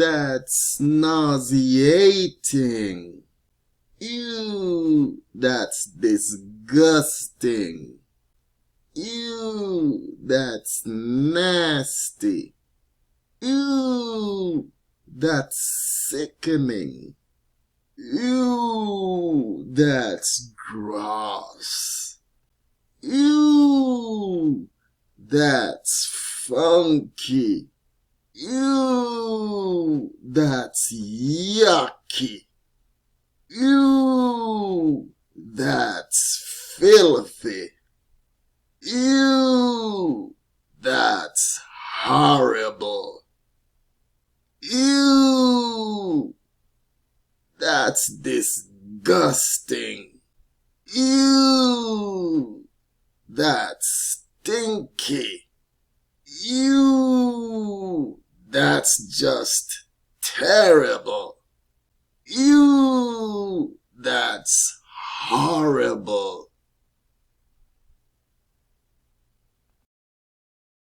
that's nauseating. Ew, that's disgusting. Ew, that's nasty. Ew, that's sickening. Ew, that's gross. Ew, that's funky. Ew, that's yucky. Ew, that's filthy. Ew, that's horrible. Ew, that's disgusting. Ew, that's stinky. Ew, that's just terrible. Ew, that's horrible.